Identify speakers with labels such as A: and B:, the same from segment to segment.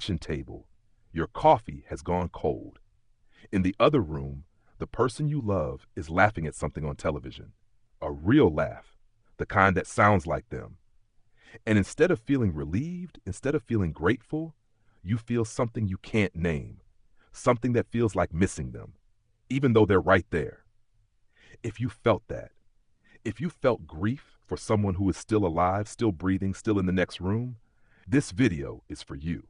A: kitchen table, your coffee has gone cold. In the other room, the person you love is laughing at something on television. A real laugh, the kind that sounds like them. And instead of feeling relieved, instead of feeling grateful, you feel something you can't name, something that feels like missing them, even though they're right there. If you felt that, if you felt grief for someone who is still alive, still breathing, still in the next room, this video is for you.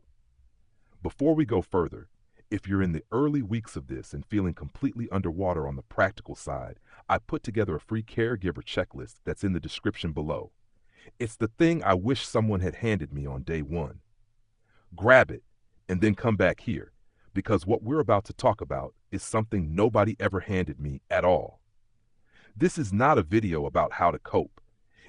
A: Before we go further, if you're in the early weeks of this and feeling completely underwater on the practical side, I put together a free caregiver checklist that's in the description below. It's the thing I wish someone had handed me on day one. Grab it and then come back here, because what we're about to talk about is something nobody ever handed me at all. This is not a video about how to cope.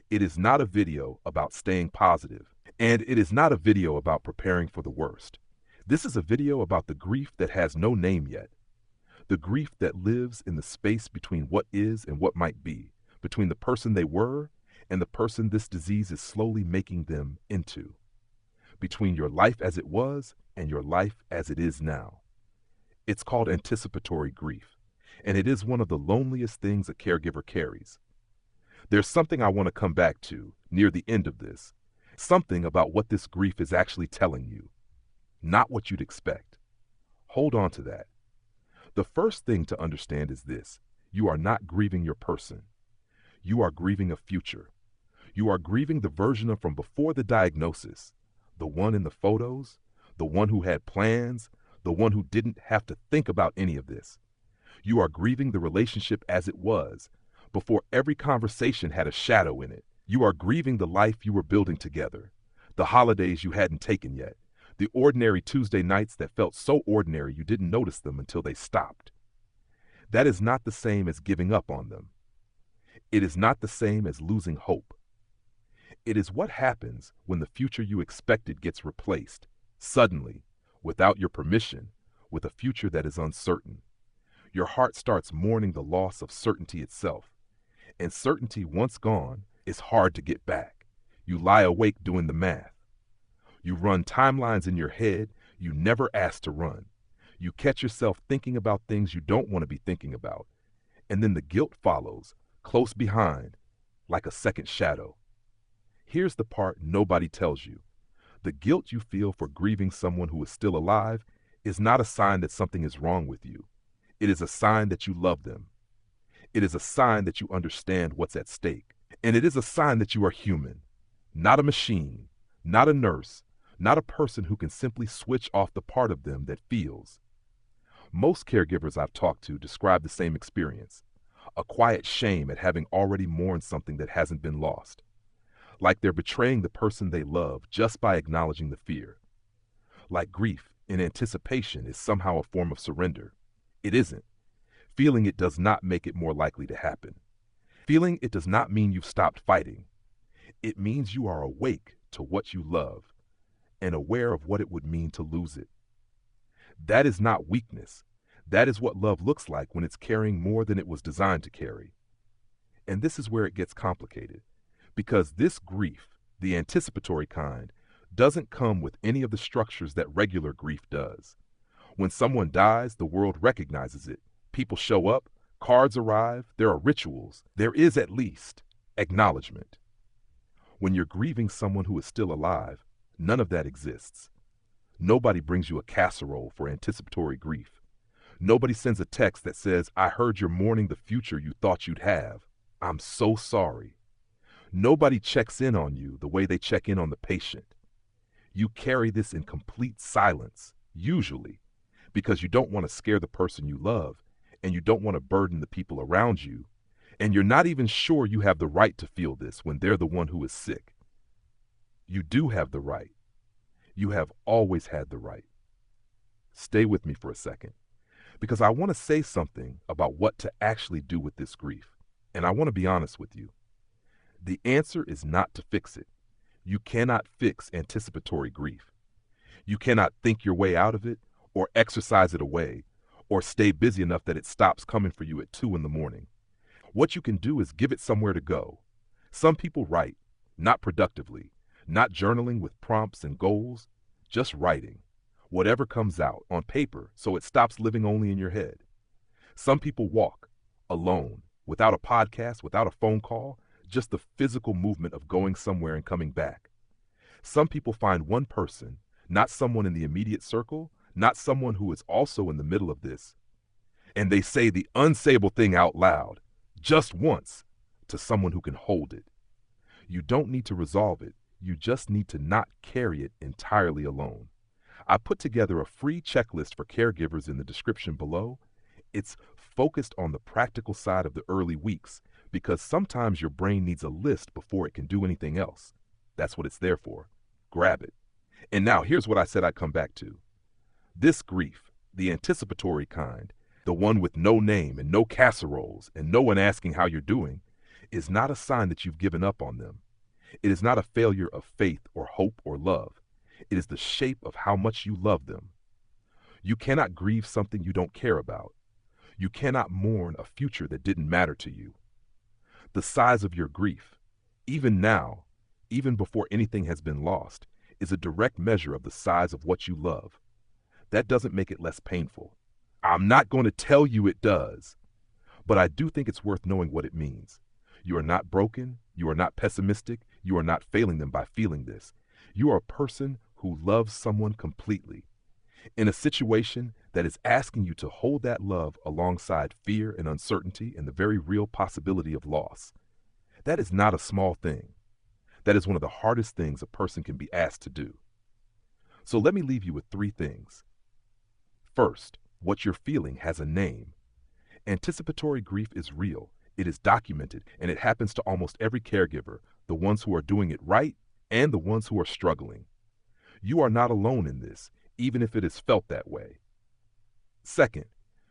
A: It is not a video about staying positive. And it is not a video about preparing for the worst. This is a video about the grief that has no name yet. The grief that lives in the space between what is and what might be, between the person they were and the person this disease is slowly making them into, between your life as it was and your life as it is now. It's called anticipatory grief, and it is one of the loneliest things a caregiver carries. There's something I want to come back to near the end of this, something about what this grief is actually telling you, not what you'd expect. Hold on to that. The first thing to understand is this: you are not grieving your person. You are grieving a future. You are grieving the version of from before the diagnosis, the one in the photos, the one who had plans, the one who didn't have to think about any of this. You are grieving the relationship as it was, before every conversation had a shadow in it. You are grieving the life you were building together, the holidays you hadn't taken yet, the ordinary Tuesday nights that felt so ordinary you didn't notice them until they stopped. That is not the same as giving up on them. It is not the same as losing hope. It is what happens when the future you expected gets replaced, suddenly, without your permission, with a future that is uncertain. Your heart starts mourning the loss of certainty itself. And certainty once gone is hard to get back. You lie awake doing the math. You run timelines in your head you never asked to run. You catch yourself thinking about things you don't want to be thinking about. And then the guilt follows, close behind, like a second shadow. Here's the part nobody tells you. The guilt you feel for grieving someone who is still alive is not a sign that something is wrong with you. It is a sign that you love them. It is a sign that you understand what's at stake. And it is a sign that you are human, not a machine, not a nurse, not a person who can simply switch off the part of them that feels. Most caregivers I've talked to describe the same experience, a quiet shame at having already mourned something that hasn't been lost, like they're betraying the person they love just by acknowledging the fear. Like grief in anticipation is somehow a form of surrender. It isn't. Feeling it does not make it more likely to happen. Feeling it does not mean you've stopped fighting. It means you are awake to what you love and aware of what it would mean to lose it. That is not weakness. That is what love looks like when it's carrying more than it was designed to carry. And this is where it gets complicated, because this grief, the anticipatory kind, doesn't come with any of the structures that regular grief does. When someone dies, the world recognizes it. People show up, cards arrive, there are rituals. There is at least acknowledgement. When you're grieving someone who is still alive, none of that exists. Nobody brings you a casserole for anticipatory grief. Nobody sends a text that says, "I heard you're mourning the future you thought you'd have. I'm so sorry." Nobody checks in on you the way they check in on the patient. You carry this in complete silence, usually, because you don't want to scare the person you love, and you don't want to burden the people around you, and you're not even sure you have the right to feel this when they're the one who is sick. You do have the right. You have always had the right. Stay with me for a second, because I want to say something about what to actually do with this grief, and I want to be honest with you. The answer is not to fix it. You cannot fix anticipatory grief. You cannot think your way out of it, or exercise it away, or stay busy enough that it stops coming for you at 2 in the morning. What you can do is give it somewhere to go. Some people write, not productively, not journaling with prompts and goals, just writing. Whatever comes out on paper so it stops living only in your head. Some people walk alone, without a podcast, without a phone call, just the physical movement of going somewhere and coming back. Some people find one person, not someone in the immediate circle, not someone who is also in the middle of this, and they say the unsayable thing out loud, just once, to someone who can hold it. You don't need to resolve it. You just need to not carry it entirely alone. I put together a free checklist for caregivers in the description below. It's focused on the practical side of the early weeks because sometimes your brain needs a list before it can do anything else. That's what it's there for. Grab it. And now here's what I said I'd come back to. This grief, the anticipatory kind, the one with no name and no casseroles and no one asking how you're doing, is not a sign that you've given up on them. It is not a failure of faith or hope or love. It is the shape of how much you love them. You cannot grieve something you don't care about. You cannot mourn a future that didn't matter to you. The size of your grief, even now, even before anything has been lost, is a direct measure of the size of what you love. That doesn't make it less painful. I'm not going to tell you it does, but I do think it's worth knowing what it means. You are not broken. You are not pessimistic. You are not failing them by feeling this. You are a person who loves someone completely, in a situation that is asking you to hold that love alongside fear and uncertainty and the very real possibility of loss. That is not a small thing. That is one of the hardest things a person can be asked to do. So let me leave you with 3 things. First, what you're feeling has a name. Anticipatory grief is real. It is documented, and it happens to almost every caregiver, the ones who are doing it right and the ones who are struggling. You are not alone in this, even if it is felt that way. Second,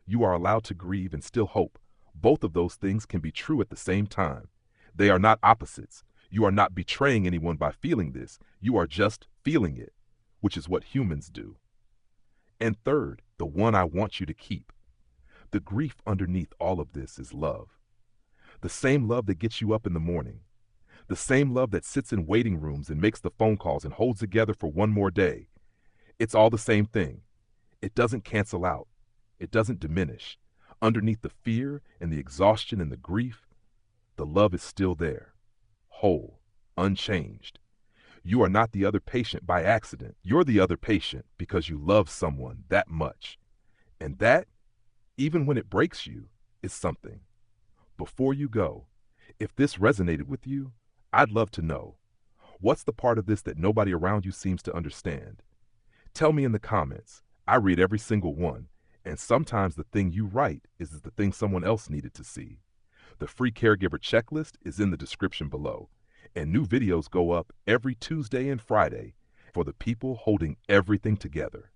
A: you are allowed to grieve and still hope. Both of those things can be true at the same time. They are not opposites. You are not betraying anyone by feeling this. You are just feeling it, which is what humans do. And third, the one I want you to keep. The grief underneath all of this is love. The same love that gets you up in the morning. The same love that sits in waiting rooms and makes the phone calls and holds together for one more day. It's all the same thing. It doesn't cancel out. It doesn't diminish. Underneath the fear and the exhaustion and the grief, the love is still there, whole, unchanged. You are not the other patient by accident. You're the other patient because you love someone that much. And that, even when it breaks you, is something. Before you go, if this resonated with you, I'd love to know. What's the part of this that nobody around you seems to understand? Tell me in the comments. I read every single one, and sometimes the thing you write is the thing someone else needed to see. The free caregiver checklist is in the description below, and new videos go up every Tuesday and Friday for the people holding everything together.